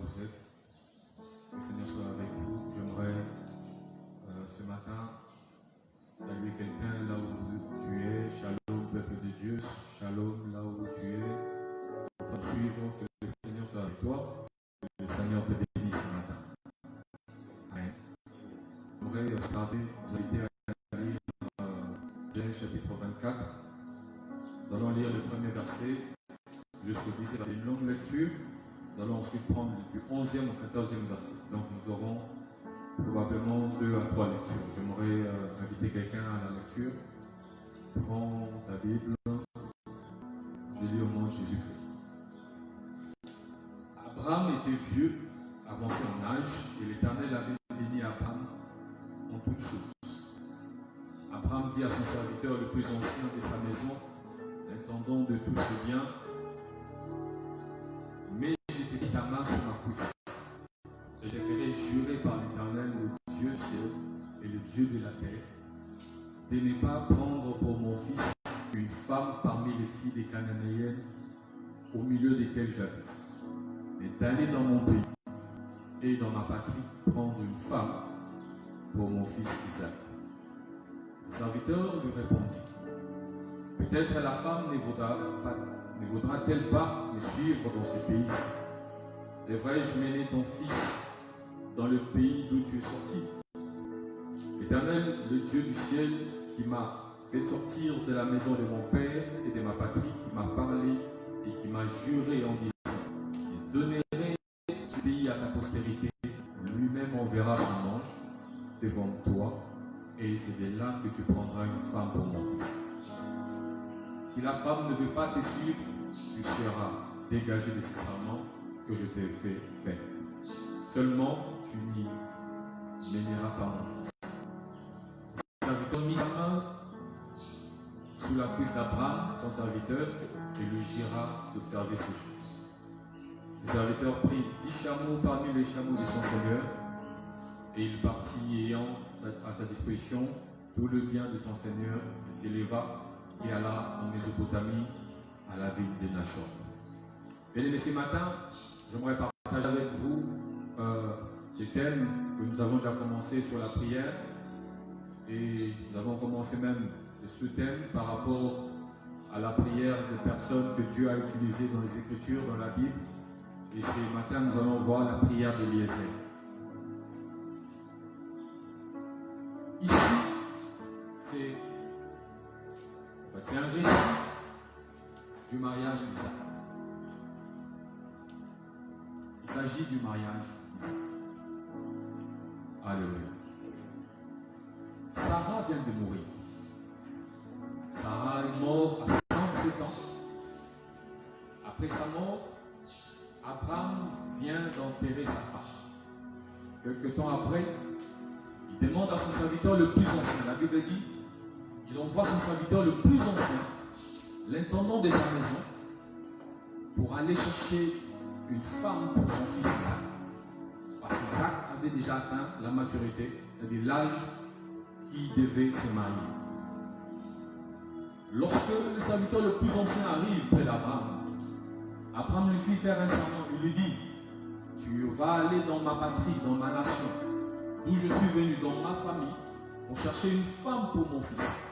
vous êtes. Que le Seigneur soit avec vous. J'aimerais ce matin saluer quelqu'un là où tu es. Shalom, peuple de Dieu. Shalom, là où tu es. En train de suivre, que le Seigneur soit avec toi. Que le Seigneur te bénisse ce matin. Amen. J'aimerais regarder, vous inviter à lire Genèse chapitre 24. Nous allons lire le premier verset jusqu'au 10e. C'est une longue lecture. Nous allons ensuite prendre du 11e au 14e verset. Donc nous aurons probablement 2 à 3 lectures. J'aimerais inviter quelqu'un à la lecture. Prends ta Bible. Je lis au nom de Jésus-Christ. Abraham était vieux, avancé en âge, et l'Éternel avait béni Abraham en toutes choses. Abraham dit à son serviteur le plus ancien de sa maison, l'intendant de tous ses biens, mais j'ai mis ta main sur ma cuisse, et je ferai jurer par l'Éternel, le Dieu ciel et le Dieu de la terre, de ne pas prendre pour mon fils une femme parmi les filles des Cananéennes, au milieu desquelles j'habite, mais d'aller dans mon pays et dans ma patrie prendre une femme pour mon fils Isaac. Le serviteur lui répondit, peut-être la femme ne voudra-t-elle pas me suivre dans ce pays? Devrais-je mener ton fils dans le pays d'où tu es sorti? L'Éternel, le Dieu du ciel, qui m'a fait sortir de la maison de mon père et de ma patrie, qui m'a parlé et qui m'a juré en disant, je donnerai ce pays à ta postérité, lui-même enverra son ange devant toi, et c'est de là que tu prendras une femme pour mon fils. Si la femme ne veut pas te suivre, tu seras dégagé de ce serment que je t'ai fait faire. Seulement, tu n'y mèneras pas mon fils. Le serviteur mit sa main sous la cuisse d'Abraham, son serviteur, et lui jura d'observer ces choses. Le serviteur prit 10 chameaux parmi les chameaux de son seigneur, et il partit ayant à sa disposition tout le bien de son seigneur. Il s'éleva et alla en Mésopotamie, à la ville de Nachor. Bien-aimés, ce matin, j'aimerais partager avec vous ce thème que nous avons déjà commencé sur la prière. Et nous avons commencé même ce thème par rapport à la prière des personnes que Dieu a utilisées dans les Écritures, dans la Bible. Et ce matin, nous allons voir la prière d'Éliézer. Ici, c'est un récit du mariage d'Isaac. Il s'agit du mariage d'Isaac. Alléluia. Sarah vient de mourir. Sarah est morte à 107 ans. Après sa mort, Abraham vient d'enterrer sa femme. Quelque temps après, il demande à son serviteur le plus ancien. La Bible dit, il envoie son serviteur le plus ancien, l'intendant de sa maison, pour aller chercher une femme pour son fils Isaac. Parce qu'Isaac avait déjà atteint la maturité, c'est-à-dire l'âge qui devait se marier. Lorsque le serviteur le plus ancien arrive près d'Abraham, Abraham lui fit faire un serment. Il lui dit, tu vas aller dans ma patrie, dans ma nation, d'où je suis venu, dans ma famille, pour chercher une femme pour mon fils.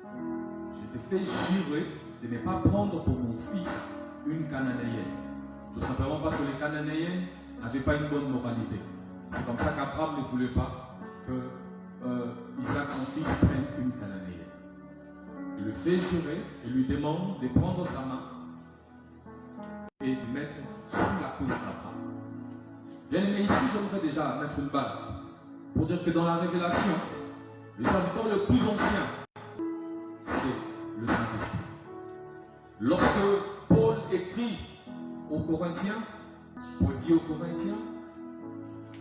Je te fais jurer de ne pas prendre pour mon fils une Cananéenne. Tout simplement parce que les Cananéennes n'avaient pas une bonne moralité. C'est comme ça qu'Abraham ne voulait pas que Isaac, son fils, prenne une Cananéenne. Il le fait jurer et lui demande de prendre sa main et de mettre sous la cuisse d'Abraham. Bien aimé, ici, j'aimerais déjà mettre une base pour dire que dans la révélation, le serviteur le plus ancien, c'est le Saint-Esprit. Lorsque Paul écrit aux Corinthiens, Paul dit aux Corinthiens,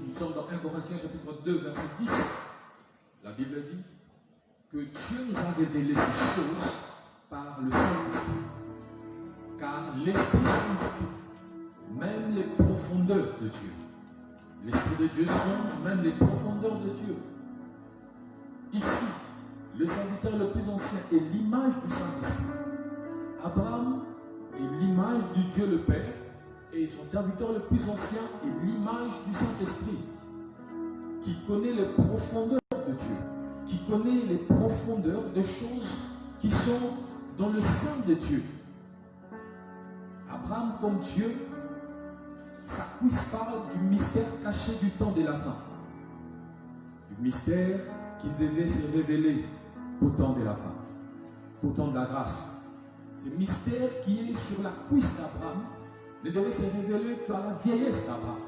nous sommes dans 1 Corinthiens chapitre 2, verset 10, la Bible dit que Dieu nous a révélé ces choses par le Saint-Esprit. Car l'Esprit sonde même les profondeurs de Dieu. L'Esprit de Dieu sonde même les profondeurs de Dieu. Ici, le serviteur le plus ancien est l'image du Saint-Esprit. Abraham est l'image du Dieu le Père Et son serviteur le plus ancien est l'image du Saint-Esprit, qui connaît les profondeurs de Dieu, qui connaît les profondeurs des choses qui sont dans le sein de Dieu. Abraham, comme Dieu, sa cuisse parle du mystère caché du temps de la fin, du mystère qui devait se révéler au temps de la fin, au temps de la grâce. Ce mystère qui est sur la cuisse d'Abraham ne devait se révéler qu'à la vieillesse d'Abraham.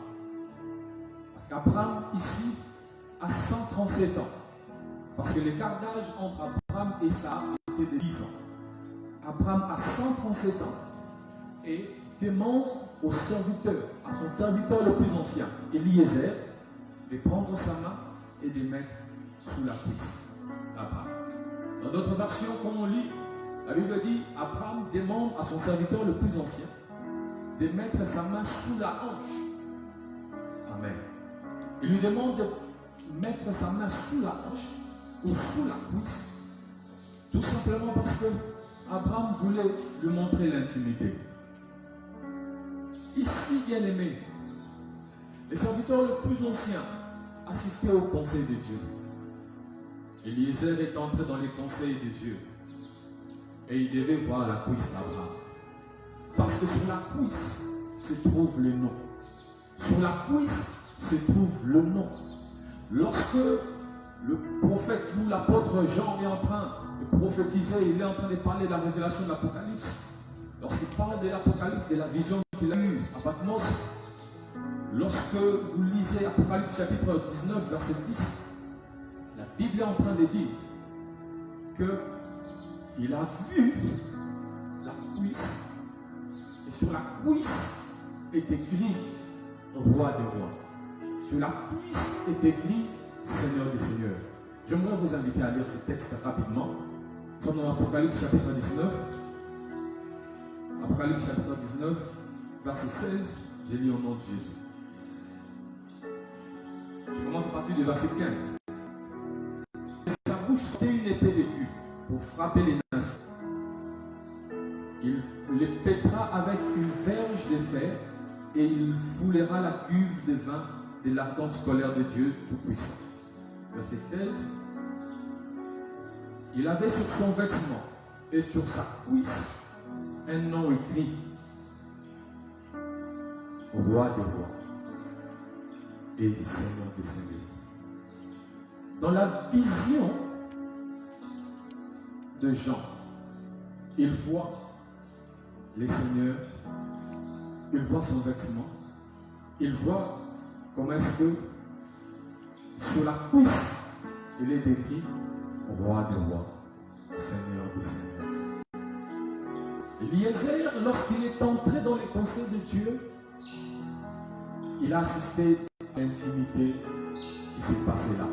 Parce qu'Abraham, ici, a 137 ans. Parce que l'écart d'âge entre Abraham et Sarah était de 10 ans. Abraham a 137 ans et demande au serviteur, à son serviteur le plus ancien, Eliezer, de prendre sa main et de mettre sous la cuisse d'Abraham. Dans d'autres versions, comme on lit, la Bible dit, Abraham demande à son serviteur le plus ancien de mettre sa main sous la hanche. Amen. Il lui demande de mettre sa main sous la hanche ou sous la cuisse, tout simplement parce que Abraham voulait lui montrer l'intimité. Ici, bien aimé, le serviteur le plus ancien assistait au conseil de Dieu. Eliezer est entré dans les conseils de Dieu et il devait voir la cuisse d'Abraham. Parce que sur la cuisse se trouve le nom. Sur la cuisse se trouve le nom. Lorsque le prophète ou l'apôtre Jean est en train de prophétiser, il est en train de parler de la révélation de l'Apocalypse. Lorsqu'il parle de l'Apocalypse, de la vision qu'il a eue à Patmos, lorsque vous lisez Apocalypse chapitre 19, verset 10, la Bible est en train de dire qu'il a vu la cuisse, et sur la cuisse est écrit Roi des rois. Sur la cuisse est écrit Seigneur des seigneurs. J'aimerais vous inviter à lire ce texte rapidement. Nous sommes dans Apocalypse chapitre 19. Apocalypse chapitre 19, verset 16. J'ai lu au nom de Jésus. Je commence à partir du verset 15. De sa bouche sortait une épée d'écu pour frapper les nations. Il les pètera avec une verge de fer et il foulera la cuve de vin de l'ardente colère de Dieu Tout-Puissant. Verset 16. Il avait sur son vêtement et sur sa cuisse un nom écrit Roi des rois et Seigneur des seigneurs. Dans la vision de Jean, il voit les seigneurs, il voit son vêtement, il voit comment est-ce que sur la cuisse il est écrit Roi des rois, Seigneur des seigneurs. Eliezer, lorsqu'il est entré dans les conseils de Dieu, il a assisté à l'intimité qui s'est passée là.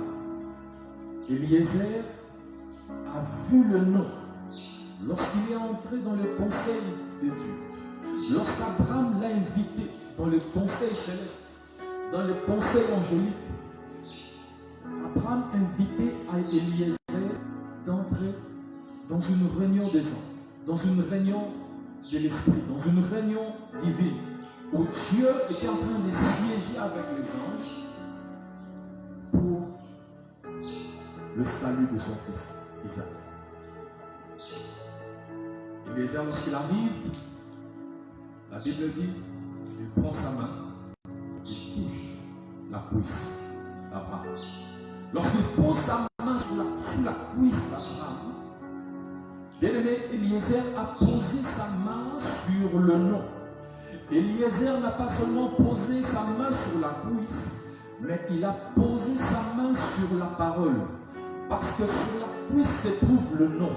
Eliezer a vu le nom lorsqu'il est entré dans le conseil de Dieu. Lorsqu'Abraham l'a invité dans le conseil céleste, dans le conseil angélique, Abraham invitait à Eliezer d'entrer dans une réunion des anges, dans une réunion de l'esprit, dans une réunion divine, où Dieu était en train de siéger avec les anges pour le salut de son fils, Isaac. Eliezer, lorsqu'il arrive, la Bible dit, il prend sa main, il touche la cuisse d'Abraham. Lorsqu'il pose sa main sous la cuisse d'Abraham, bien-aimé, Eliezer a posé sa main sur le nom. Eliezer n'a pas seulement posé sa main sur la cuisse, mais il a posé sa main sur la parole. Parce que sur la cuisse se trouve le nom.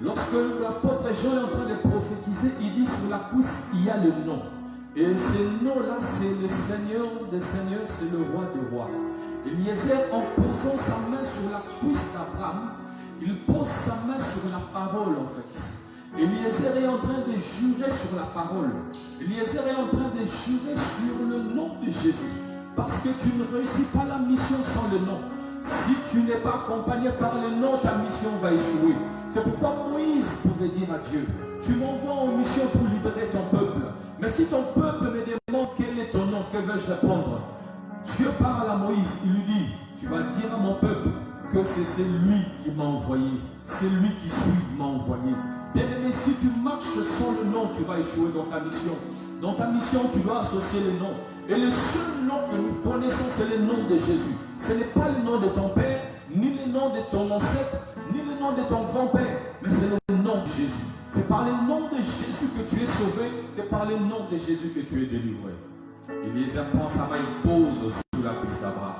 Lorsque l'apôtre Jean est en train de prophétiser, il dit sur la cuisse, il y a le nom. Et ce nom-là, c'est le Seigneur des seigneurs, c'est le Roi des rois. Eliezer, en posant sa main sur la cuisse d'Abraham, il pose sa main sur la parole en fait. Eliezer est en train de jurer sur la parole. Eliezer est en train de jurer sur le nom de Jésus. Parce que tu ne réussis pas la mission sans le nom. Si tu n'es pas accompagné par le nom, ta mission va échouer. C'est pourquoi Moïse pouvait dire à Dieu, tu m'envoies en mission pour libérer ton peuple. Mais si ton peuple me que vais-je répondre? Dieu parle à Moïse, il lui dit, tu vas dire à mon peuple que c'est lui qui m'a envoyé, c'est lui qui m'a envoyé. Bien-aimé, si tu marches sans le nom, tu vas échouer dans ta mission. Dans ta mission, tu dois associer les noms. Et le seul nom que nous connaissons, c'est le nom de Jésus. Ce n'est pas le nom de ton père, ni le nom de ton ancêtre, ni le nom de ton grand-père, mais c'est le nom de Jésus. C'est par le nom de Jésus que tu es sauvé, c'est par le nom de Jésus que tu es délivré. Eliezer prend sa main, il pose sous la cuisse d'Abraham.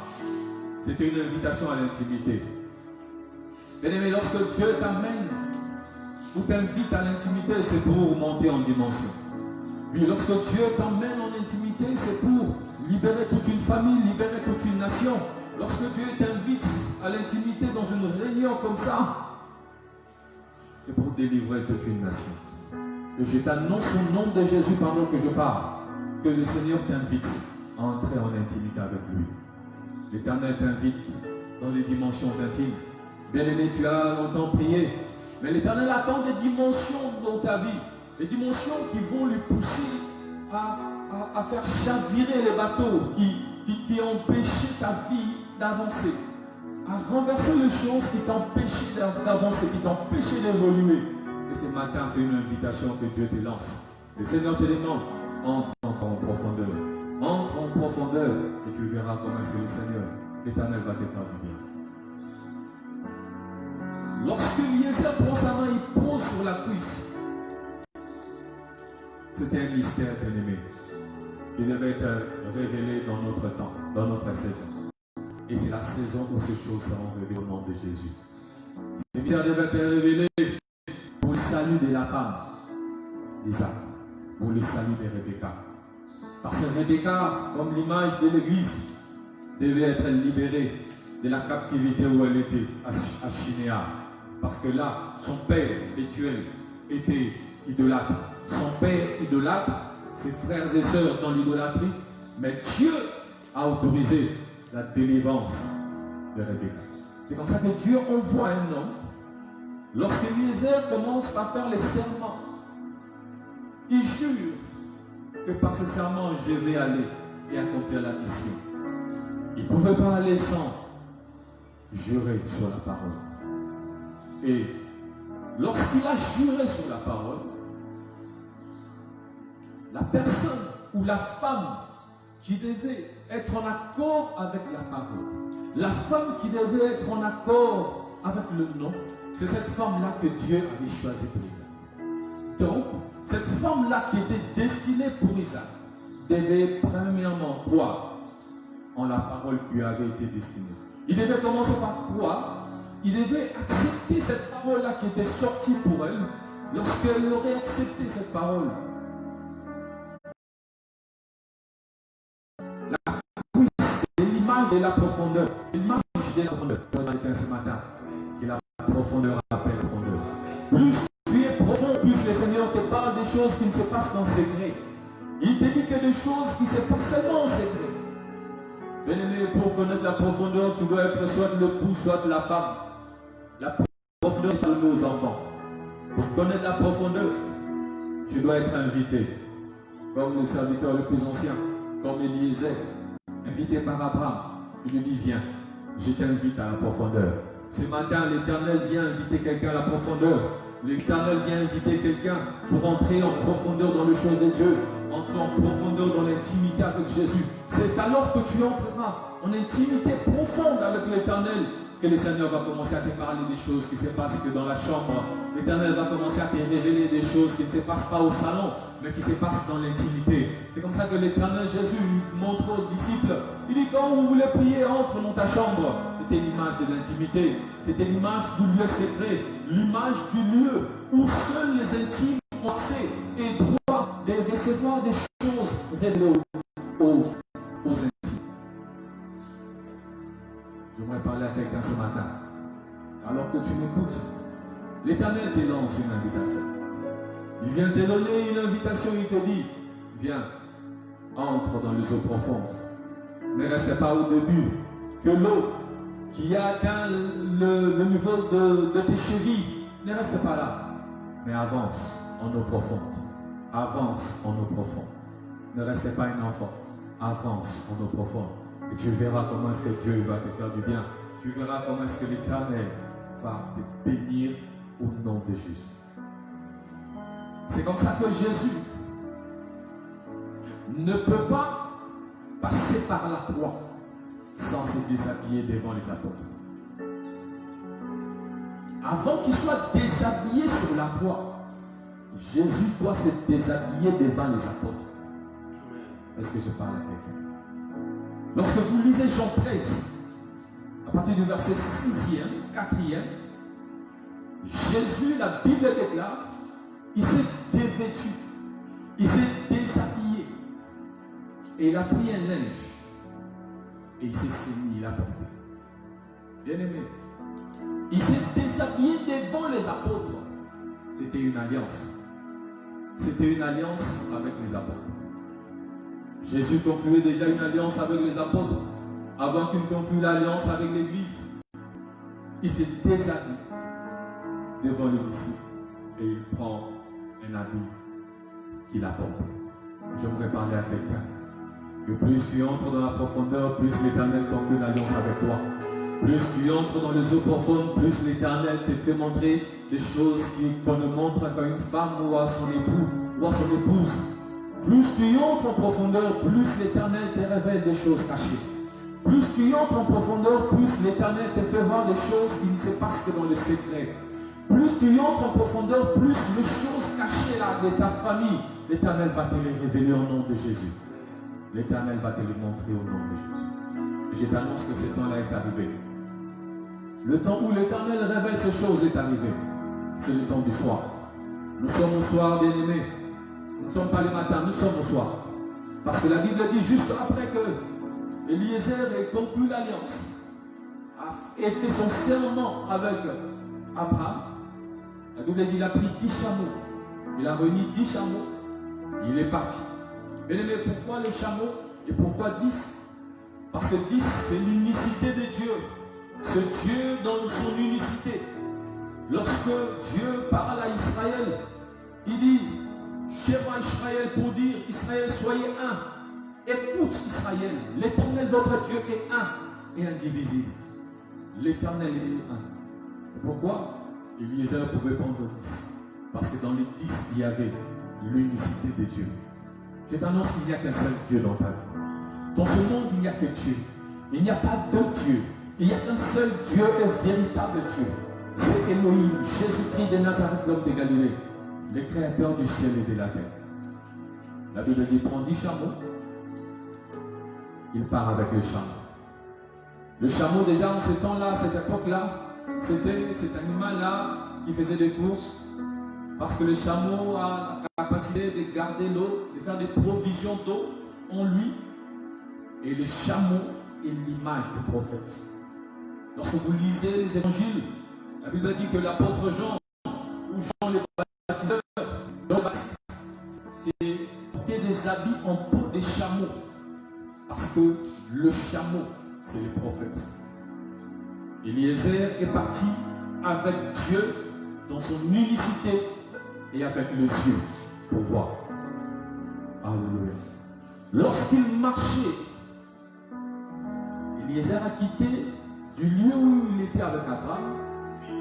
C'était une invitation à l'intimité. Bien-aimé, lorsque Dieu t'amène ou t'invite à l'intimité, c'est pour monter en dimension. Oui, lorsque Dieu t'emmène en intimité, c'est pour libérer toute une famille, libérer toute une nation. Lorsque Dieu t'invite à l'intimité dans une réunion comme ça, c'est pour délivrer toute une nation. Et je t'annonce au nom de Jésus pendant que je parle, que le Seigneur t'invite à entrer en intimité avec lui. L'Éternel t'invite dans les dimensions intimes. Bien-aimé, tu as longtemps prié, mais l'Éternel attend des dimensions dans ta vie. Des dimensions qui vont lui pousser à faire chavirer les bateaux qui empêchaient ta vie d'avancer. À renverser les choses qui t'empêchaient d'avancer, qui t'empêchaient d'évoluer. Et ce matin, c'est une invitation que Dieu te lance. Le Seigneur te demande, entre encore en profondeur. Entre en profondeur et tu verras comment est-ce que le Seigneur, l'Éternel va te faire du bien. Lorsque Eliezer prend sa main, il pose sur la cuisse. C'était un mystère, bien-aimé, qui devait être révélé dans notre temps, dans notre saison. Et c'est la saison où ces choses seront révélées au nom de Jésus. Ce mystère devait être révélé pour le salut de la femme d'Isaac, pour le salut de Rebecca. Parce que Rebecca, comme l'image de l'Église, devait être libérée de la captivité où elle était, à Shinéar. Parce que là, son père, Bethuel, était idolâtre. Son père idolâtre, ses frères et sœurs dans l'idolâtrie, mais Dieu a autorisé la délivrance de Rebecca. C'est comme ça que Dieu envoie un homme. Lorsque Eliezer commence par faire les serments, il jure que par ces serments, je vais aller et accomplir la mission. Il ne pouvait pas aller sans jurer sur la parole. Et lorsqu'il a juré sur la parole, la personne ou la femme qui devait être en accord avec la parole, la femme qui devait être en accord avec le nom, c'est cette femme-là que Dieu avait choisie pour Isaac. Donc, cette femme-là qui était destinée pour Isaac devait premièrement croire en la parole qui lui avait été destinée. Il devait commencer par croire, il devait accepter cette parole-là qui était sortie pour elle. Lorsqu'elle aurait accepté cette parole, c'est l'image de la profondeur. C'est l'image de la profondeur. Ce matin, et la profondeur appelle la profondeur. Plus tu es profond, plus le Seigneur te parle des choses qui ne se passent qu'en secret. Il te dit que des choses qui se passent seulement en secret. Bien-aimé, pour connaître la profondeur, tu dois être soit l'époux, soit la femme. La profondeur de nos enfants. Pour connaître la profondeur, tu dois être invité. Comme le serviteur le plus ancien, comme Eliezer, invité par Abraham. Il lui dit, viens, je t'invite à la profondeur. Ce matin, l'Éternel vient inviter quelqu'un à la profondeur. L'Éternel vient inviter quelqu'un pour entrer en profondeur dans les choses de Dieu, entrer en profondeur dans l'intimité avec Jésus. C'est alors que tu entreras en intimité profonde avec l'Éternel que le Seigneur va commencer à te parler des choses qui ne se passent que dans la chambre. L'Éternel va commencer à te révéler des choses qui ne se passent pas au salon, mais qui se passent dans l'intimité. C'est comme ça que l'Éternel Jésus montre aux disciples. Il dit, quand vous voulez prier, entre dans ta chambre. C'était l'image de l'intimité. C'était l'image du lieu secret. L'image du lieu où seuls les intimes ont accès et droit de recevoir des choses révélées aux intimes. J'aimerais parler à quelqu'un ce matin. Alors que tu m'écoutes, l'Éternel te lance une invitation. Il vient te donner une invitation, il te dit, viens, entre dans les eaux profondes. Ne reste pas au début, que l'eau qui a atteint le niveau de tes chevilles, ne reste pas là, mais avance en eau profonde. Avance en eau profonde. Ne reste pas un enfant. avance en eau profonde. Et tu verras comment est-ce que Dieu va te faire du bien. Tu verras comment est-ce que l'Éternel va te bénir au nom de Jésus. C'est comme ça que Jésus ne peut pas passer par la croix sans se déshabiller devant les apôtres. Avant qu'il soit déshabillé sur la croix, Jésus doit se déshabiller devant les apôtres. Est-ce que je parle à quelqu'un? Lorsque vous lisez Jean 13, à partir du verset 6e, 4e, Jésus, la Bible déclare, il s'est dévêtu, il s'est déshabillé, et il a pris un linge, et il s'est saigné, il a porté. Bien aimé, il s'est déshabillé devant les apôtres. C'était une alliance. C'était une alliance avec les apôtres. Jésus concluait déjà une alliance avec les apôtres avant qu'il conclue l'alliance avec l'Église. Il s'est déshabillé devant les disciples et il prend un habit qu'il a porté. J'aimerais parler à quelqu'un que plus tu entres dans la profondeur, plus l'Éternel conclut l'alliance avec toi. Plus tu entres dans les eaux profondes, plus l'Éternel te fait montrer des choses qu'on ne montre qu'à une femme ou à son époux ou à son épouse. Plus tu entres en profondeur, plus l'Éternel te révèle des choses cachées. Plus tu entres en profondeur, plus l'Éternel te fait voir des choses qui ne se passent que dans le secret. Plus tu entres en profondeur, plus les choses cachées là de ta famille, l'Éternel va te les révéler au nom de Jésus. L'Éternel va te les montrer au nom de Jésus. Et je t'annonce que ce temps-là est arrivé. Le temps où l'Éternel révèle ces choses est arrivé. C'est le temps du soir. Nous sommes au soir, bien-aimés. Nous ne sommes pas le matin, nous sommes au soir. Parce que la Bible dit juste après que Eliezer ait conclu l'alliance et fait son serment avec Abraham, la Bible dit qu'il a pris 10 chameaux. Il a réuni 10 chameaux. Il est parti. Bien-aimés, pourquoi les chameaux et pourquoi 10? Parce que 10, c'est l'unicité de Dieu. C'est Dieu dans son unicité. Lorsque Dieu parle à Israël, il dit Shema Israël pour dire Israël, soyez un. Écoute Israël, l'Éternel votre Dieu est un et indivisible. L'Éternel est un. C'est pourquoi Eliezer pouvait prendre 10. Parce que dans les 10, il y avait l'unicité de Dieu. Je t'annonce qu'il n'y a qu'un seul Dieu dans ta vie. Dans ce monde, il n'y a que Dieu. Il n'y a pas deux dieux. Il y a un seul Dieu, un véritable Dieu. C'est Elohim, Jésus-Christ de Nazareth, l'homme de Galilée, le créateur du ciel et de la terre. La Bible dit, prend 10 chameaux, il part avec le chameau. Le chameau, déjà en ce temps-là, à cette époque-là, c'était cet animal-là qui faisait des courses, parce que le chameau a la capacité de garder l'eau, de faire des provisions d'eau en lui. Et le chameau est l'image du prophète. Lorsque vous lisez les évangiles, la Bible dit que l'apôtre Jean, ou Jean le baptiseur, Jean le Baptiste, c'est porter des habits en peau des chameaux. Parce que le chameau, c'est le prophète. Eliezer est parti avec Dieu dans son unicité et avec les yeux pour voir. Alléluia. Lorsqu'il marchait, Eliezer a quitté du lieu où il était avec Abraham.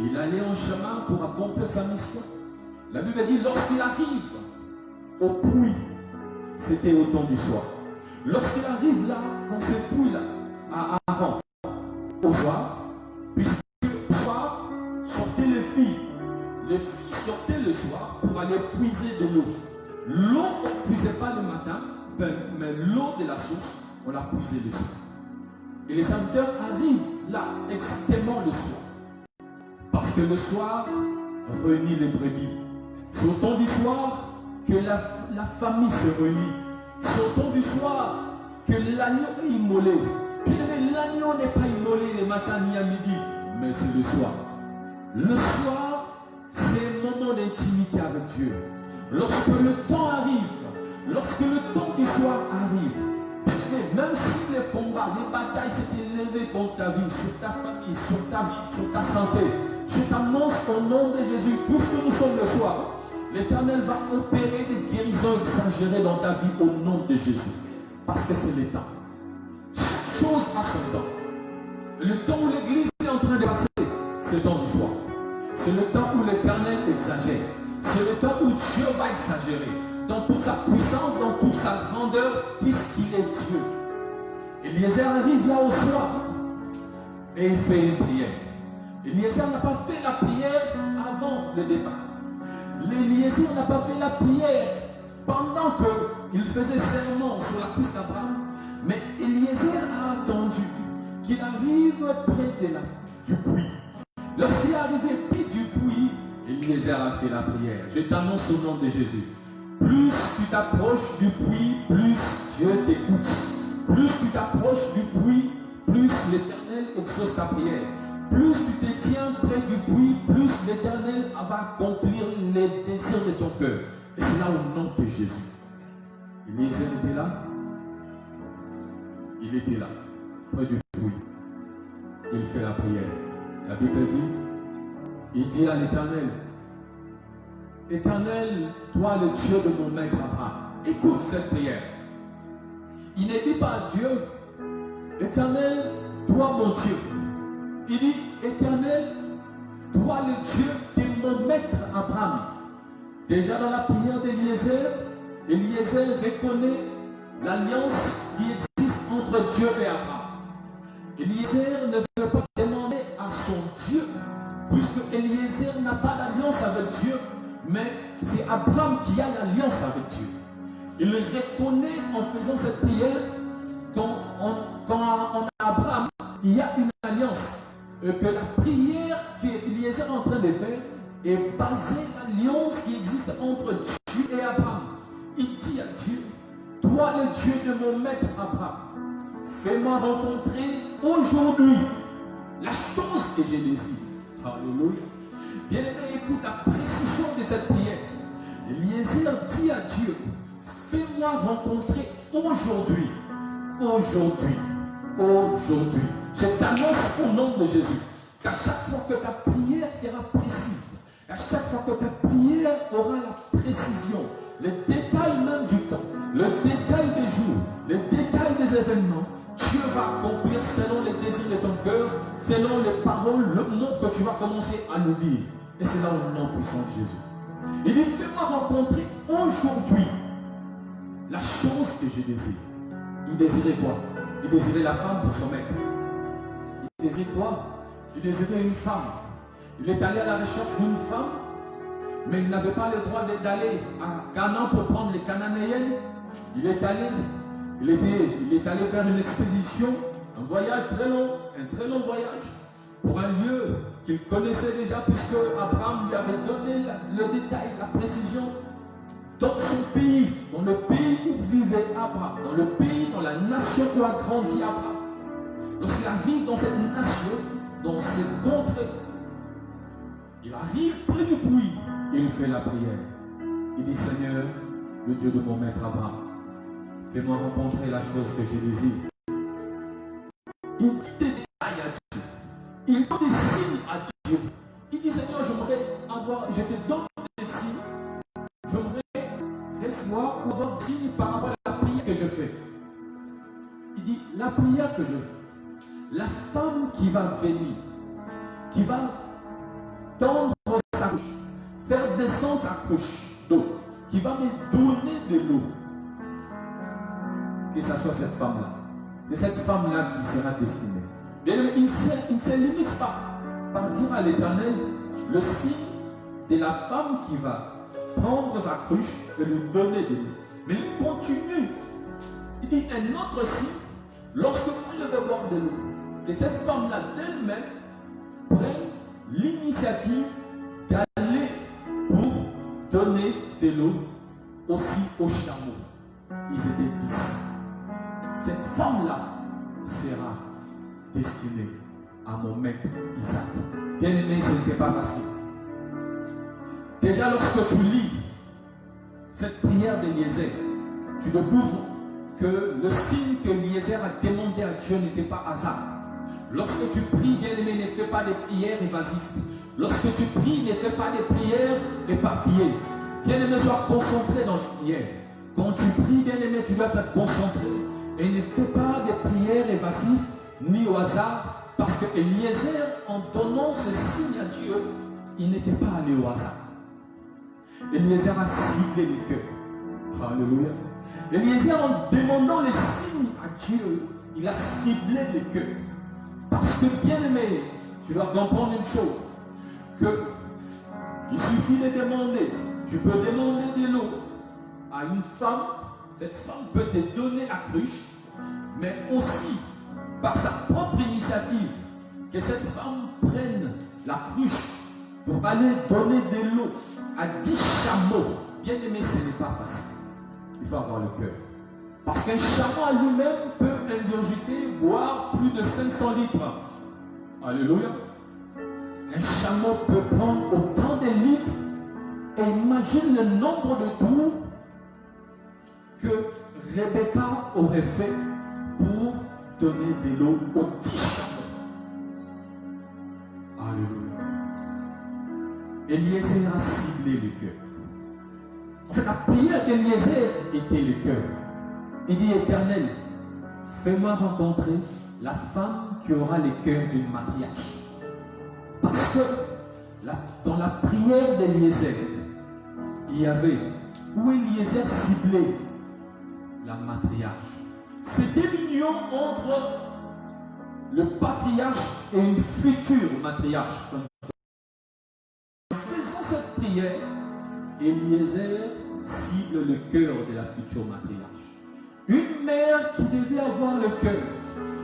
Il allait en chemin pour accomplir sa mission. La Bible dit, lorsqu'il arrive au puits, c'était au temps du soir. Lorsqu'il arrive là, dans ce puits-là, à Aaron, au soir, puisque au soir, sortaient les filles. Les filles sortaient le soir pour aller puiser de l'eau. L'eau, on ne puisait pas le matin, mais l'eau de la source, on la puisait le soir. Et les serviteurs arrivent là, exactement le soir. Parce que le soir réunit les brebis. C'est au temps du soir que la famille se réunit. C'est au temps du soir que l'agneau est immolé. Puis l'agneau n'est pas immolé le matin ni à midi, mais c'est le soir. Le soir, c'est un moment d'intimité avec Dieu. Lorsque le temps arrive, lorsque le temps du soir arrive, même si les combats, les batailles s'étaient élevées contre ta vie, sur ta famille, sur ta vie, sur ta santé, je t'annonce au nom de Jésus, puisque nous sommes le soir, l'Éternel va opérer des guérisons exagérées dans ta vie au nom de Jésus. Parce que c'est le temps. Chaque chose a son temps. Le temps où l'église est en train de passer, c'est le temps du soir. C'est le temps où l'Éternel exagère. C'est le temps où Dieu va exagérer. Dans toute sa puissance, dans toute sa grandeur, puisqu'il est Dieu. Eliezer arrive là au soir et il fait une prière. Eliezer n'a pas fait la prière avant le départ. Eliezer n'a pas fait la prière pendant qu'il faisait serment sur la cuisse d'Abraham. Mais Eliezer a attendu qu'il arrive près du puits. Lorsqu'il est arrivé près du puits, Eliezer a fait la prière. Je t'annonce au nom de Jésus. Plus tu t'approches du puits, plus Dieu t'écoute. Plus tu t'approches du puits, plus l'Éternel exauce ta prière. Plus tu te tiens près du puits, plus l'Éternel va accomplir les désirs de ton cœur. Et c'est là au nom de Jésus. Eliezer était là. Il était là, près du puits. Il fait la prière. La Bible dit, il dit à l'Éternel, Éternel, toi le Dieu de mon maître Abraham, écoute cette prière. Il ne dit pas à Dieu, Éternel, toi mon Dieu. Il dit, Éternel, toi le Dieu de mon maître Abraham. Déjà dans la prière d'Eliezer, Eliezer reconnaît l'alliance qui existe entre Dieu et Abraham. Eliezer ne veut pas demander à son Dieu, puisque Eliezer n'a pas d'alliance avec Dieu, mais c'est Abraham qui a l'alliance avec Dieu. Il reconnaît en faisant cette prière qu'en Abraham, il y a une alliance. Que la prière qu'Eliezer est en train de faire est basée sur l'alliance qui existe entre Dieu et Abraham. Il dit à Dieu, toi le Dieu de mon maître Abraham, fais-moi rencontrer aujourd'hui la chose que j'ai désirée. Alléluia. Bien-aimé, écoute la précision de cette prière. Eliezer dit à Dieu, fais-moi rencontrer aujourd'hui. Je t'annonce au nom de Jésus qu'à chaque fois que ta prière sera précise, à chaque fois que ta prière aura la précision, le détail même du temps, le détail des jours, le détail des événements, Dieu va accomplir selon les désirs de ton cœur, selon les paroles, le mot que tu vas commencer à nous dire. Et c'est là au nom puissant de Jésus. Il dit, fais-moi rencontrer aujourd'hui la chose que je désire. Il désirait quoi? Il désirait la femme pour son maître. Il désirait quoi? Il désirait une femme. Il est allé à la recherche d'une femme, mais il n'avait pas le droit d'aller à Canaan pour prendre les Cananéennes. Il est allé faire une expédition, un voyage très long, un très long voyage, pour un lieu qu'il connaissait déjà, puisque Abraham lui avait donné le détail, la précision, dans son pays, dans le pays où vivait Abraham, dans le pays, dans la nation où a grandi Abraham. Lorsqu'il arrive dans cette nation, dans cette contrée, il arrive près du puits et il fait la prière. Il dit, Seigneur, le Dieu de mon maître Abraham, fais-moi rencontrer la chose que je désire. Il dit des détails à Dieu. Il donne des signes à Dieu. Il dit, Seigneur, je te donne des signes. J'aimerais recevoir ou avoir des signes par rapport à la prière que je fais. Il dit, la prière que je fais, la femme qui va venir, qui va tendre sa couche, faire descendre sa couche d'eau, qui va me donner de l'eau. Que ce soit cette femme-là. C'est cette femme-là qui sera destinée. Bien, il ne se limite pas par dire à l'Éternel le signe de la femme qui va prendre sa cruche et lui donner de l'eau. Mais il continue. Il dit un autre signe, lorsque vous devez boire de l'eau, que cette femme-là d'elle-même prenne l'initiative d'aller pour donner de l'eau aussi aux chameaux. Ils étaient 10. Cette femme-là sera destinée à mon maître Isaac. Bien aimé, ce n'était pas facile. Déjà, lorsque tu lis cette prière d'Eliezer, tu découvres que le signe que Eliezer a demandé à Dieu n'était pas hasard. Lorsque tu pries, bien aimé, ne fais pas des prières évasives. Lorsque tu pries, ne fais pas des prières éparpillées. Bien aimé, sois concentré dans les prières. Quand tu pries, bien-aimé, tu dois être concentré. Et ne fais pas des prières évasives ni au hasard. Parce que Eliezer, en donnant ce signe à Dieu, il n'était pas allé au hasard. Eliezer a ciblé les cœurs. Alléluia. Eliezer, en demandant les signes à Dieu, il a ciblé les cœurs. Parce que, bien-aimé, tu dois comprendre une chose. Il suffit de demander. Tu peux demander de l'eau à une femme. Cette femme peut te donner la cruche. Mais aussi, par sa propre initiative, que cette femme prenne la cruche pour aller donner de l'eau à 10 chameaux. Bien aimé, ce n'est pas facile. Il faut avoir le cœur. Parce qu'un chameau à lui-même peut ingurgiter, boire plus de 500 litres. Alléluia. Un chameau peut prendre autant de litres. Et imagine le nombre de tours que Rebecca aurait fait pour donner de l'eau aux 10 chameaux. Alléluia. Eliezer a ciblé le cœur. En fait, la prière d'Eliezer était le cœur. Il dit, Éternel, fais-moi rencontrer la femme qui aura le cœur d'une matriarche. Parce que dans la prière d'Eliezer, il y avait où Eliezer ciblait la matriarche. C'était l'union entre le patriarche et une future matriarche. En faisant cette prière, Eliezer cible le cœur de la future matriarche. Une mère qui devait avoir le cœur,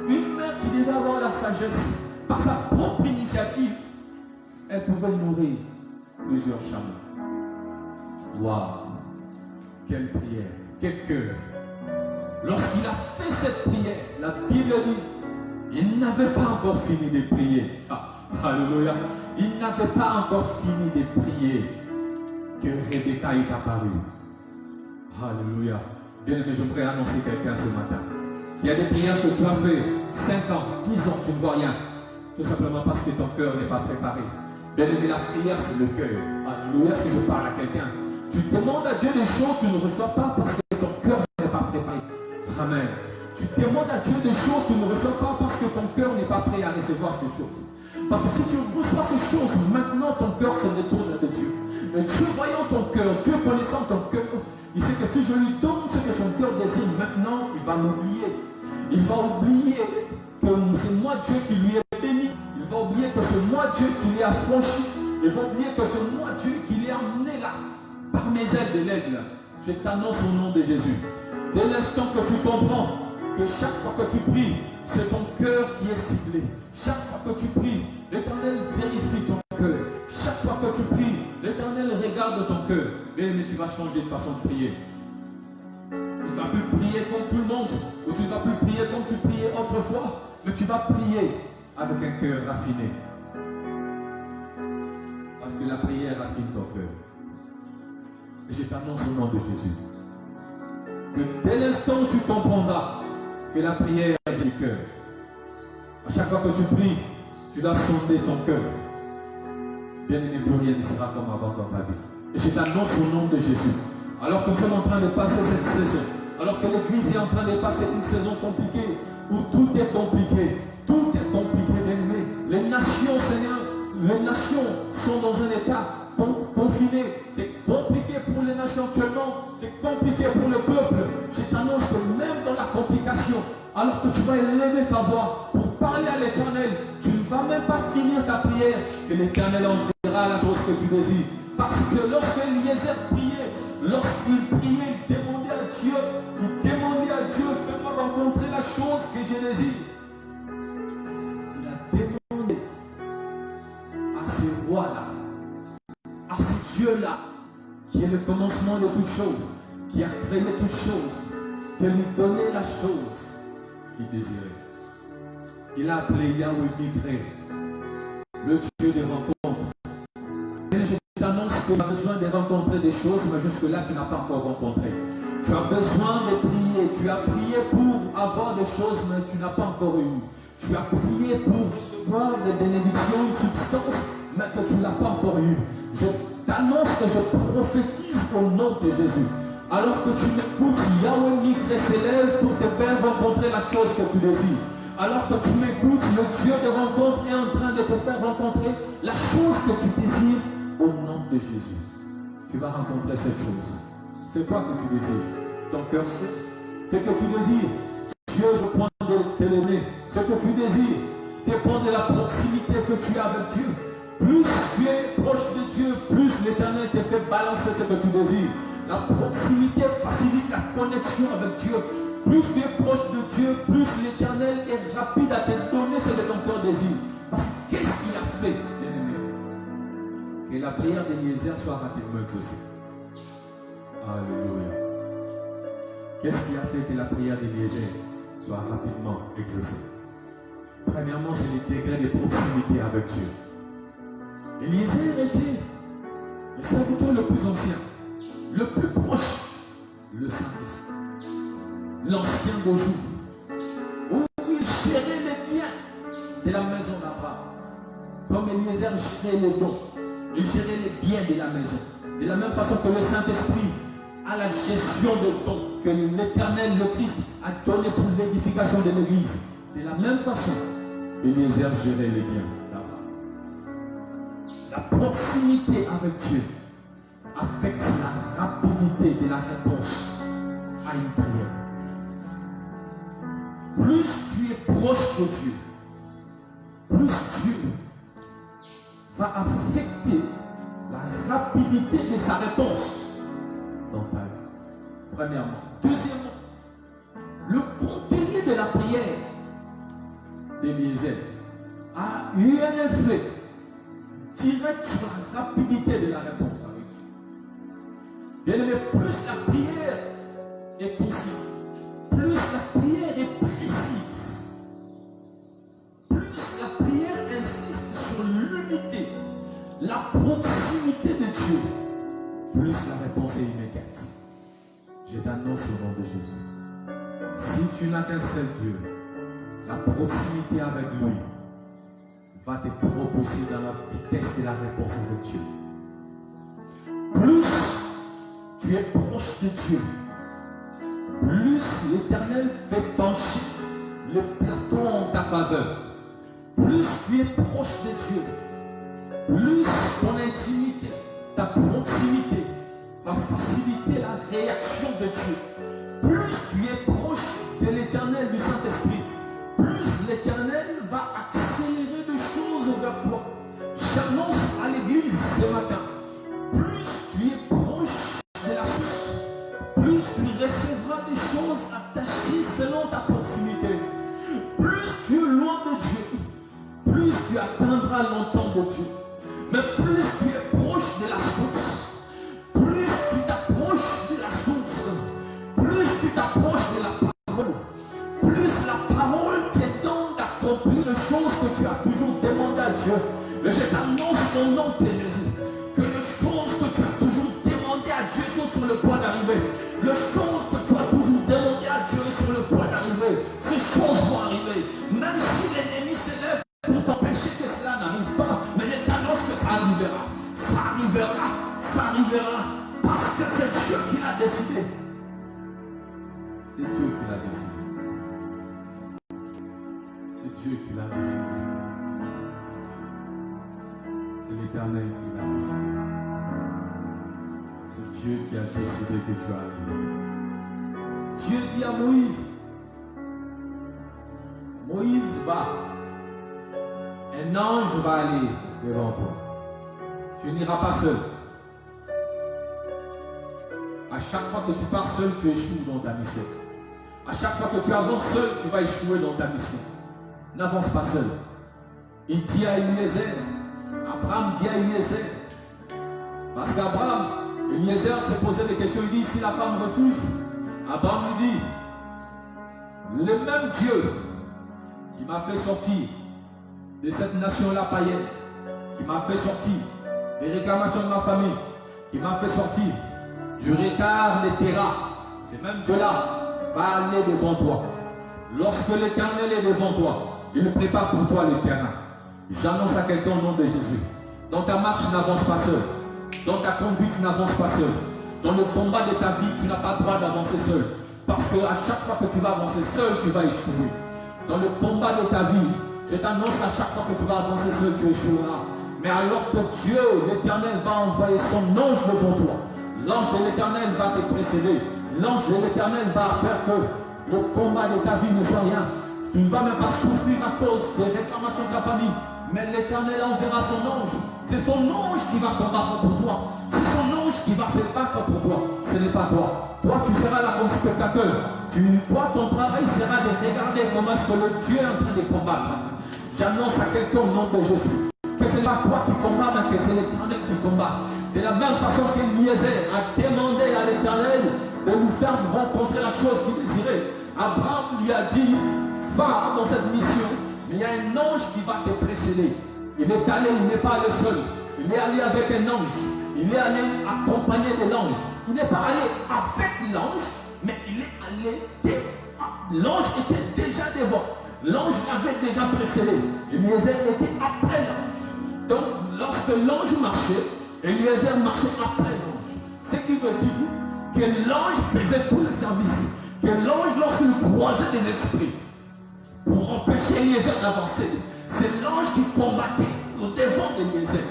une mère qui devait avoir la sagesse, par sa propre initiative, elle pouvait nourrir plusieurs chameaux. Waouh! Quelle prière, quel cœur! Lorsqu'il a fait cette prière, la Bible dit, il n'avait pas encore fini de prier. Alléluia! Il n'avait pas encore fini de prier que Rebecca est apparue. Alléluia! Bien-aimé, j'aimerais annoncer quelqu'un ce matin. Il y a des prières que tu as fait 5 ans, 10 ans, tu ne vois rien. Tout simplement parce que ton cœur n'est pas préparé. Bien-aimé, la prière, c'est le cœur. Alléluia, est-ce que je parle à quelqu'un? Tu demandes à Dieu des choses, tu ne reçois pas parce que ton cœur n'est pas préparé. Amen. Tu demandes à Dieu des choses, tu ne reçois pas parce que ton cœur n'est pas prêt à recevoir ces choses. Parce que si tu reçois ces choses, maintenant ton cœur se détourne de Dieu. Mais Dieu voyant ton cœur, Dieu connaissant ton cœur, il sait que si je lui donne ce que son cœur désire, maintenant il va m'oublier. Il va oublier que c'est moi Dieu qui lui ai béni. Il va oublier que c'est moi Dieu qui l'ai affranchi. Il va oublier que c'est moi Dieu qui l'ai emmené là. Par mes ailes de l'aigle. Je t'annonce au nom de Jésus. Dès l'instant que tu comprends que chaque fois que tu pries, c'est ton cœur qui est ciblé. Chaque fois que tu pries, l'Éternel vérifie ton cœur. Chaque fois que tu pries, l'Éternel regarde ton cœur. Mais tu vas changer de façon de prier. Tu ne vas plus prier comme tout le monde, ou tu ne vas plus prier comme tu priais autrefois, mais tu vas prier avec un cœur raffiné. Parce que la prière raffine ton cœur. Et je t'annonce au nom de Jésus que dès l'instant où tu comprendras que la prière est du cœur, à chaque fois que tu pries, tu dois sonder ton cœur. Bien-aimé, plus rien ne sera comme avant dans ta vie. Et je t'annonce au nom de Jésus. Alors que nous sommes en train de passer cette saison, alors que l'Église est en train de passer une saison compliquée, où tout est compliqué, bien-aimé. Les nations, Seigneur, les nations sont dans un état confiné. C'est compliqué pour les nations actuellement, c'est compliqué pour le peuple. Je t'annonce que même dans la complication, alors que tu vas élever ta voix pour parler à l'Éternel, tu ne vas même pas finir ta prière, et l'Éternel enverra la chose que tu désires. Parce que lorsque Eliezer priait, lorsqu'il priait, il demandait à Dieu, fais-moi rencontrer la chose que je désire. Il a demandé à ce roi-là, à ce Dieu-là, qui est le commencement de toutes choses, qui a créé toutes choses, de lui donner la chose qu'il désirait. Il a appelé Yahweh Migré, le Dieu des rencontres. Et je t'annonce que tu as besoin de rencontrer des choses, mais jusque-là, tu n'as pas encore rencontré. Tu as besoin de prier. Tu as prié pour avoir des choses, mais tu n'as pas encore eu. Tu as prié pour recevoir des bénédictions, une substance, mais que tu n'as pas encore eu. Je t'annonce que je prophétise au nom de Jésus Alors que tu m'écoutes, Yahweh Micré s'élève pour te faire rencontrer la chose que tu désires. Alors que tu m'écoutes, le Dieu de rencontre est en train de te faire rencontrer la chose que tu désires au nom de Jésus. Tu vas rencontrer cette chose. C'est quoi que tu désires? Ton cœur sait. Ce que tu désires, Dieu je prends de t'élever. Ce que tu désires dépend de la proximité que tu as avec Dieu. Plus tu es proche de Dieu, plus l'Éternel te fait balancer ce que tu désires. La proximité facilite la connexion avec Dieu. Plus tu es proche de Dieu, plus l'Éternel est rapide à te donner ce que ton cœur désire. Parce que qu'est-ce qu'il a fait, bien-aimé? Que la prière d'Eliezer soit rapidement exaucée. Alléluia. Qu'est-ce qui a fait que la prière d'Eliezer soit rapidement exaucée? Premièrement, c'est les degrés de proximité avec Dieu. Eliezer était le serviteur le plus ancien, le plus proche, le Saint-Esprit, l'ancien Gojou, où il gérait les biens de la maison d'Abraham. Comme Eliezer gérait les dons, il gérait les biens de la maison. De la même façon que le Saint-Esprit a la gestion des dons que l'Éternel, le Christ, a donné pour l'édification de l'Église. De la même façon, Eliezer gérait les biens d'Abraham. La proximité avec Dieu affecte la rapidité de la réponse à une prière. Plus tu es proche de Dieu, plus Dieu va affecter la rapidité de sa réponse dans ta vie. Premièrement. Deuxièmement, le contenu de la prière d'Eliezer a eu un effet direct sur la rapidité de la réponse avec Dieu. Bien aimé, plus la prière est concise, plus la prière est précise, plus la prière insiste sur l'unité, la proximité de Dieu, plus la réponse est immédiate. Je t'annonce au nom de Jésus. Si tu n'as qu'un seul Dieu, la proximité avec lui va te propulser dans la vitesse de la réponse avec Dieu. Plus tu es proche de Dieu, plus l'Éternel fait pencher le plateau en ta faveur. Plus tu es proche de Dieu, plus ton intimité, ta proximité va faciliter la réaction de Dieu. Plus tu es proche de l'Éternel, du Saint-Esprit, plus l'Éternel va accélérer des choses vers toi. J'annonce à l'église ce matin, plus tu es proche de la source, plus tu recevras des choses attachées selon ta proximité. Plus tu es loin de Dieu, plus tu atteindras longtemps de Dieu. Mais plus tu es proche de la source, plus tu t'approches de la source, plus tu t'approches de la parole, plus la parole te donne d'accomplir les choses que tu as toujours demandé à Dieu. Et je t'annonce au nom de Jésus que les choses que tu as toujours demandé à Dieu sont sur le point d'arriver. Les choses que tu as toujours demandé à Dieu sont sur le point d'arriver. Ces choses vont arriver. Même si l'ennemi s'élève pour t'empêcher que cela n'arrive pas, mais je t'annonce que ça arrivera. Ça arrivera. Ça arrivera. Parce que c'est Dieu qui l'a décidé. C'est Dieu qui l'a décidé. C'est Dieu qui l'a décidé. C'est l'Éternel qui l'a décidé. C'est Dieu qui a décidé que tu arrives. Dieu dit à Moïse, Moïse va. Un ange va aller devant toi. Tu n'iras pas seul. À chaque fois que tu pars seul, tu échoues dans ta mission. À chaque fois que tu avances seul, tu vas échouer dans ta mission. N'avance pas seul. Il dit à Eliezer, Abraham dit à Eliezer, parce qu'Abraham, Eliezer s'est posé des questions, il dit, si la femme refuse, Abraham lui dit, le même Dieu qui m'a fait sortir de cette nation-là païenne, qui m'a fait sortir des réclamations de ma famille, qui m'a fait sortir du retard des terrains, ce même Dieu-là va aller devant toi. Lorsque l'Éternel est devant toi, il prépare pour toi les terrains. J'annonce à quelqu'un au nom de Jésus. Dans ta marche, n'avance pas seul. Dans ta conduite, n'avance pas seul. Dans le combat de ta vie, tu n'as pas le droit d'avancer seul. Parce qu'à chaque fois que tu vas avancer seul, tu vas échouer. Dans le combat de ta vie, je t'annonce à chaque fois que tu vas avancer seul, tu échoueras. Mais alors que Dieu, l'Éternel, va envoyer son ange devant toi, l'ange de l'Éternel va te précéder. L'ange de l'Éternel va faire que le combat de ta vie ne soit rien. Tu ne vas même pas souffrir à cause des réclamations de ta famille. Mais l'Éternel enverra son ange. C'est son ange qui va combattre pour toi. C'est son ange qui va se battre pour toi. Ce n'est pas toi. Toi, tu seras là comme spectateur. Toi, ton travail sera de regarder comment est-ce que le Dieu est en train de combattre. J'annonce à quelqu'un au nom de Jésus que ce n'est pas toi qui combats, mais que c'est l'Éternel qui combat. De la même façon qu'Eliezer a demandé à l'Éternel de nous faire rencontrer la chose qu'il désirait. Abraham lui a dit, va dans cette mission. Il y a un ange qui va te précéder. Il est allé, il n'est pas allé seul. Il est allé avec un ange. Il est allé accompagné de l'ange. Il n'est pas allé avec l'ange, mais il est allé. L'ange était déjà devant. L'ange l'avait déjà précédé. Eliezer était après l'ange. Donc, lorsque l'ange marchait, Eliezer marchait après l'ange. Ce qui veut dire que l'ange faisait tout le service. Que l'ange, lorsqu'il croisait des esprits, pour empêcher Eliezer d'avancer, c'est l'ange qui combattait au devant d'Eliezer.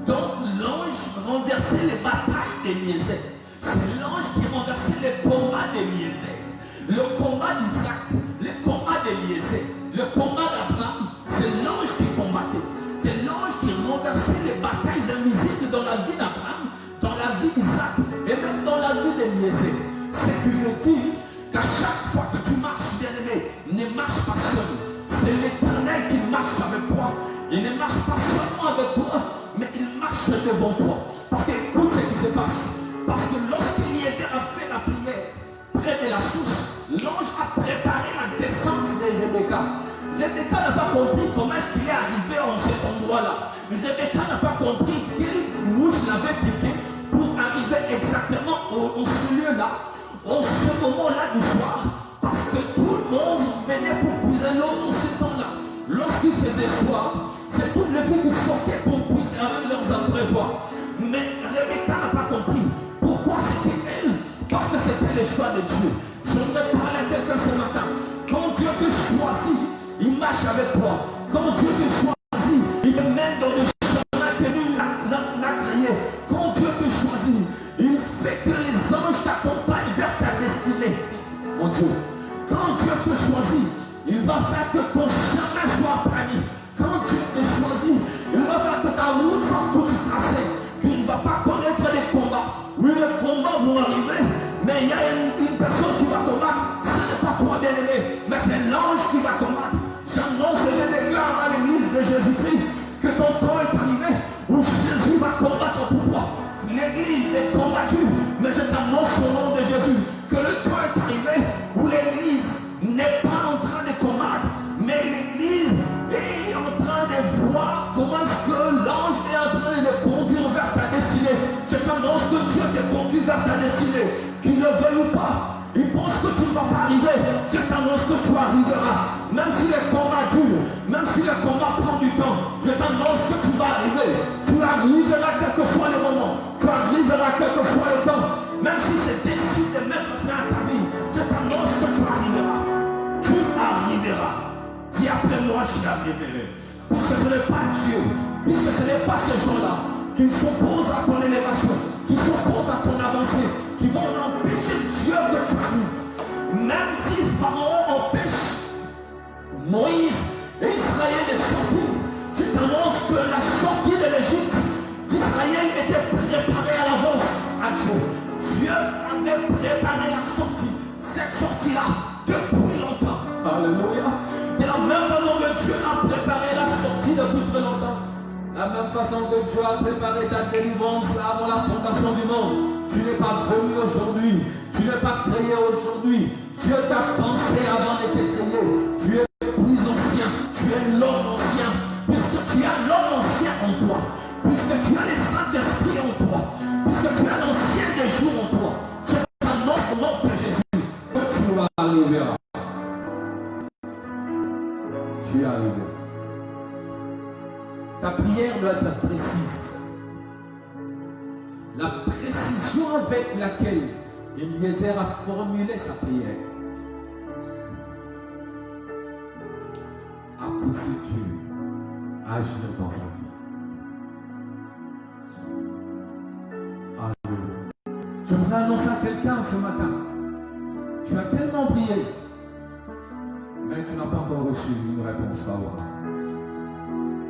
Donc, l'ange renversait les batailles d'Eliezer. C'est l'ange qui renversait les combats d'Eliezer. Le combat d'Isaac, le combat d'Eliezer, le combat d'Abraham, c'est l'ange qui combattait. C'est l'ange qui renversait les batailles invisibles dans la vie d'Abraham, dans la vie d'Isaac et même dans la vie d'Eliezer. C'est qui veut dire qu'à chaque fois que tu marches, bien-aimé, ne marche pas seul. C'est l'Éternel qui marche avec toi. Il ne marche pas seulement avec toi, mais il marche devant toi. Parce que écoute ce qui se passe. Parce que lorsqu'Eliezer a fait la prière près de la source, l'ange a préparé la descente de Rebecca. Rebecca n'a pas compris comment est-ce qu'il est arrivé en cet endroit-là. Rebecca n'a pas compris quelle mouche l'avait piqué pour arriver exactement en ce lieu-là, en ce moment-là du soir. Parce que tout le monde venait pour puiser l'eau en ce temps-là. Lorsqu'il faisait soir, c'est toutes les filles qui sortaient pour puiser avec leurs abreuvoirs. Mais Rebecca n'a pas compris pourquoi c'était elle. Parce que c'était le choix de Dieu. Je voudrais parler à quelqu'un ce matin. Quand Dieu te choisit, il marche avec toi. Quand Dieu te choisit, il te mène dans le chemin que lui n'a créé. Quand Dieu te choisit, il fait que les anges t'accompagnent vers ta destinée. Mon Dieu. Quand Dieu te choisit, il va faire que ton chemin soit plani. Quand Dieu te choisit, il va faire que ta route soit toute tracée. Tu ne vas pas connaître les combats. Oui, les combats vont arriver, mais il y a une personne qui va combattre. Ce n'est pas toi, bien-aimé, mais c'est l'ange qui va combattre. J'annonce et je déclare à l'église de Jésus-Christ que ton temps est arrivé où Jésus va combattre pour toi. L'église est combattue, mais je t'annonce au nom de Jésus que le temps est arrivé où l'église n'est pas en train de combattre, mais l'église est en train de voir comment est-ce que l'ange est en train de conduire vers ta destinée. Je t'annonce que Dieu te conduit vers ta destinée, qu'il le veuille ou pas. Il pense que tu ne vas pas arriver. Je t'annonce que tu arriveras. Même si le combat dure, même si le combat prend du temps, je t'annonce que tu vas arriver. Tu arriveras quel que soit le moment. Tu arriveras quel que soit le temps. Même si c'est décidé de mettre fin à ta vie, je t'annonce que tu arriveras. Tu arriveras. Dis après moi, j'y arriverai. Puisque ce n'est pas Dieu, puisque ce n'est pas ces gens-là qui s'opposent à ton élévation, qui s'opposent à ton avancée, qui vont empêcher Dieu que tu arrives. Même si Pharaon empêche Moïse et Israël de sortir, je t'annonce que la sortie de l'Égypte d'Israël était préparée à l'avance à Dieu. Dieu avait préparé la sortie, cette sortie-là, depuis longtemps. Alléluia. De la même façon que Dieu a préparé la sortie depuis très longtemps. La même façon que Dieu a préparé ta délivrance avant la fondation du monde. Tu n'es pas venu aujourd'hui. Tu n'es pas créé aujourd'hui. Dieu t'a pensé avant de te créer. Tu es plus ancien. Tu es l'homme ancien. Puisque tu as l'homme ancien en toi. Puisque tu as le Saint-Esprit en toi. Puisque tu as l'ancien des jours en toi. Je t'annonce au nom de Jésus que tu arriveras. Tu es arrivé. Ta prière doit être précise. La précision avec laquelle Eliezer a formulé sa prière a poussé Dieu à agir dans sa vie. Alléluia. J'aimerais annoncer à quelqu'un ce matin, tu as tellement prié, mais tu n'as pas encore reçu une réponse favorable.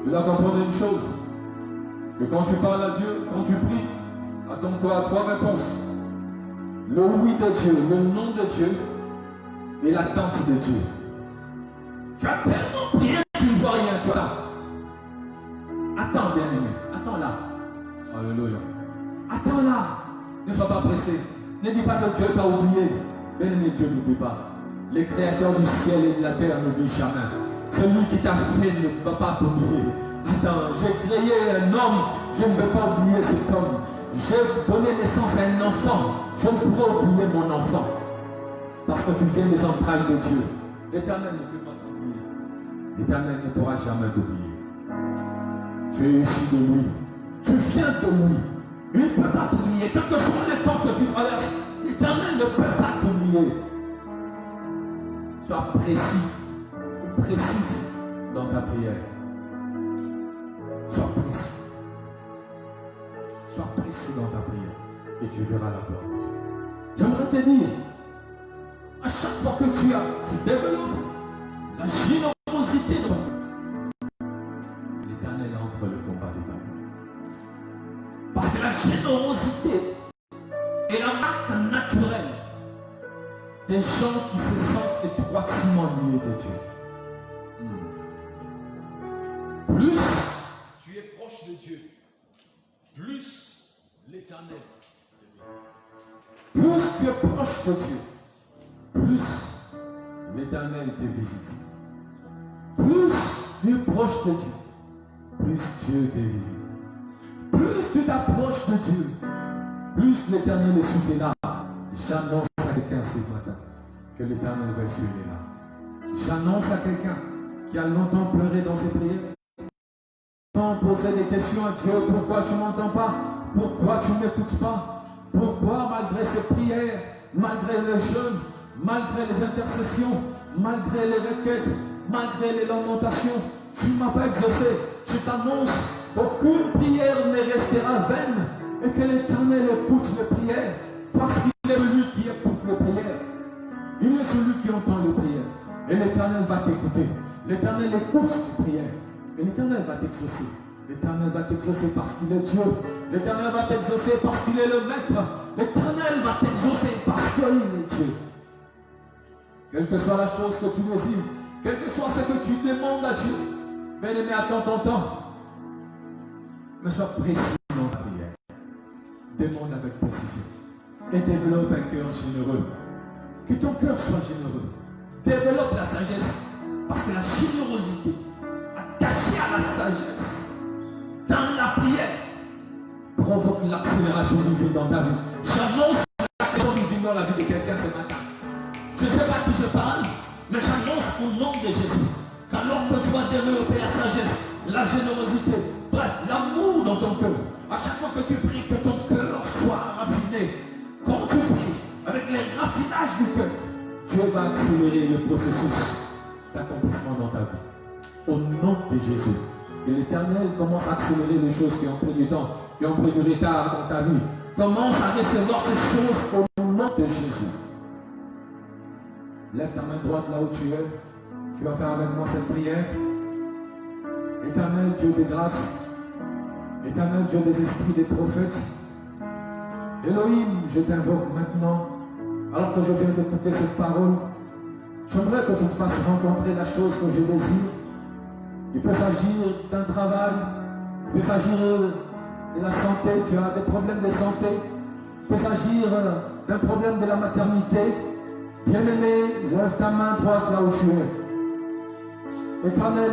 Tu dois comprendre une chose, que quand tu parles à Dieu, quand tu pries, attends-toi à 3 réponses. Le oui de Dieu, le non de Dieu et l'attente de Dieu. Tu as tellement prié que tu ne vois rien, tu as. Attends, bien-aimé, attends là. Alléluia. Attends là. Ne sois pas pressé. Ne dis pas que Dieu t'a oublié. Bien-aimé, Dieu n'oublie pas. Le créateur du ciel et de la terre n'oublie jamais. Celui qui t'a fait ne va pas t'oublier. Attends, j'ai créé un homme, je ne vais pas oublier cet homme. J'ai donné naissance à un enfant, je ne pourrai oublier mon enfant. Parce que tu viens des entrailles de Dieu. L'Éternel ne peut pas t'oublier. L'Éternel ne pourra jamais t'oublier. Tu es issu de lui. Tu viens de lui. Il ne peut pas t'oublier. Quel que soit le temps que tu traverses, l'Éternel ne peut pas t'oublier. Sois précis ou précise dans ta prière. Sois précis. Sois précis dans ta prière et tu verras la gloire de Dieu. J'aimerais te dire, à chaque fois que tu développes la générosité, l'Éternel entre le combat des batailles. Parce que la générosité est la marque naturelle des gens qui se sentent étroitement liés de Dieu. Plus tu es proche de Dieu, plus l'Éternel te visite. Plus tu es proche de Dieu, plus l'Éternel te visite. Plus tu es proche de Dieu, plus Dieu te visite. Plus tu t'approches de Dieu, plus l'Éternel est souverain. J'annonce à quelqu'un ce matin que l'Éternel va suivre là. J'annonce à quelqu'un qui a longtemps pleuré dans ses prières, poser des questions à Dieu. Pourquoi tu ne m'entends pas? Pourquoi tu ne m'écoutes pas? Pourquoi malgré ces prières, malgré les jeûnes, malgré les intercessions, malgré les requêtes, malgré les lamentations, tu ne m'as pas exaucé? Je t'annonce qu'aucune prière ne restera vaine et que l'Éternel écoute les prières parce qu'il est celui qui écoute les prières. Il est celui qui entend les prières et l'Éternel va t'écouter. L'Éternel écoute les prières. Et l'Éternel va t'exaucer. L'Éternel va t'exaucer parce qu'il est Dieu. L'Éternel va t'exaucer parce qu'il est le Maître. L'Éternel va t'exaucer parce qu'il est Dieu. Quelle que soit la chose que tu désires, quel que soit ce que tu demandes à Dieu, bien-aimé, attends ton temps. Mais sois précis dans ta prière. Demande avec précision. Et développe un cœur généreux. Que ton cœur soit généreux. Développe la sagesse. Parce que la générosité attachée à la sagesse dans la prière provoque l'accélération divine dans ta vie. J'annonce l'accélération divine dans la vie de quelqu'un ce matin. Je ne sais pas à qui je parle, mais j'annonce au nom de Jésus qu'alors que tu vas développer la sagesse, la générosité, bref, l'amour dans ton cœur, à chaque fois que tu pries, que ton cœur soit raffiné. Quand tu pries avec les raffinages du cœur, Dieu va accélérer le processus d'accomplissement dans ta vie. Au nom de Jésus. Que l'Éternel commence à accélérer les choses qui ont pris du temps, qui ont pris du retard dans ta vie. Commence à recevoir ces choses au nom de Jésus. Lève ta main droite là où tu es. Tu vas faire avec moi cette prière. Éternel Dieu des grâces, Éternel Dieu des esprits des prophètes, Elohim, je t'invoque maintenant, alors que je viens d'écouter cette parole. J'aimerais que tu me fasses rencontrer la chose que je désire. Il peut s'agir d'un travail, il peut s'agir de la santé, tu as des problèmes de santé, il peut s'agir d'un problème de la maternité. Bien-aimé, lève ta main droite là où tu es. Éternel,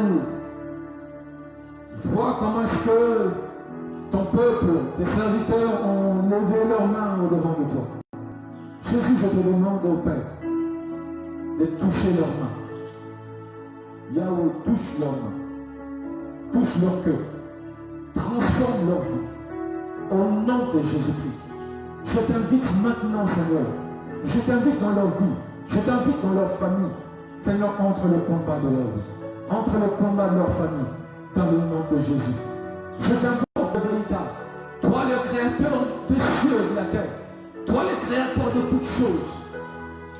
vois comment est-ce que ton peuple, tes serviteurs ont levé leurs mains au-devant de toi. Jésus, je te demande au Père de toucher leurs mains. Yahweh, touche leurs mains. Touche leur cœur. Transforme leur vie. Au nom de Jésus-Christ. Je t'invite maintenant, Seigneur. Je t'invite dans leur vie. Je t'invite dans leur famille. Seigneur, entre le combat de leur vie. Entre le combat de leur famille. Dans le nom de Jésus. Je t'invoque, véritable. Toi, le créateur des cieux et de la terre. Toi, le créateur de toutes choses.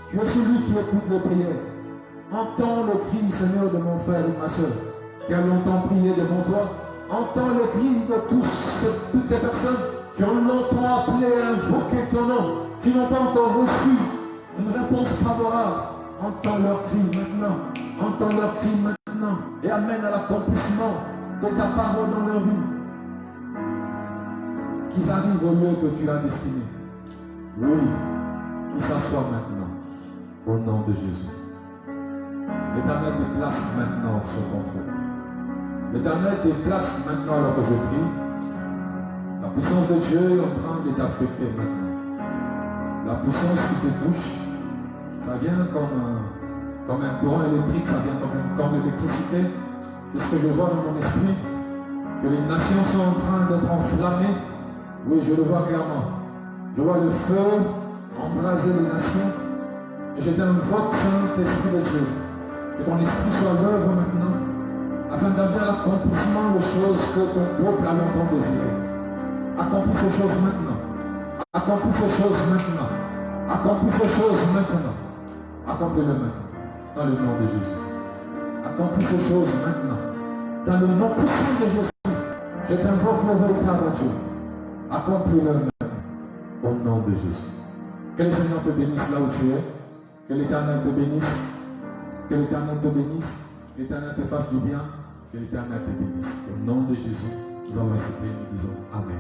Tu es celui qui écoute les prières. Entends le cri, Seigneur, de mon frère et de ma soeur, qui a longtemps prié devant toi. Entends le cri de toutes ces personnes qui ont longtemps appelé et invoqué ton nom, qui n'ont pas encore reçu une réponse favorable. Entends leur cri maintenant. Entends leur cri maintenant. Et amène à l'accomplissement de ta parole dans leur vie. Qu'ils arrivent au lieu que tu as destiné. Oui, qu'ils s'assoient maintenant. Au nom de Jésus. L'Éternel déplace maintenant son contrôle. L'Éternel déplace maintenant alors que je prie. La puissance de Dieu est en train de t'affecter maintenant. La puissance qui te touche, ça vient comme un courant électrique, ça vient comme l'électricité. C'est ce que je vois dans mon esprit. Que les nations sont en train d'être enflammées. Oui, je le vois clairement. Je vois le feu embraser les nations. Et je t'invoque, Saint-Esprit de Dieu, que ton esprit soit à l'œuvre maintenant, afin d'amener à l'accomplissement des choses que ton peuple a longtemps désiré. Accomplis ces choses maintenant. Accomplis ces choses maintenant. Accomplis ces choses maintenant. Accomplis-le maintenant. Dans le nom de Jésus. Accomplis ces choses maintenant. Dans le nom puissant de Jésus. Je t'invoque le véritable Dieu. Accomplis-le maintenant. Au nom de Jésus. Que le Seigneur te bénisse là où tu es. Que l'Éternel te bénisse. Que l'Éternel te bénisse. Que l'Éternel te fasse du bien. Que l'Éternel te bénisse. Au nom de Jésus, nous avons accepté et nous disons Amen.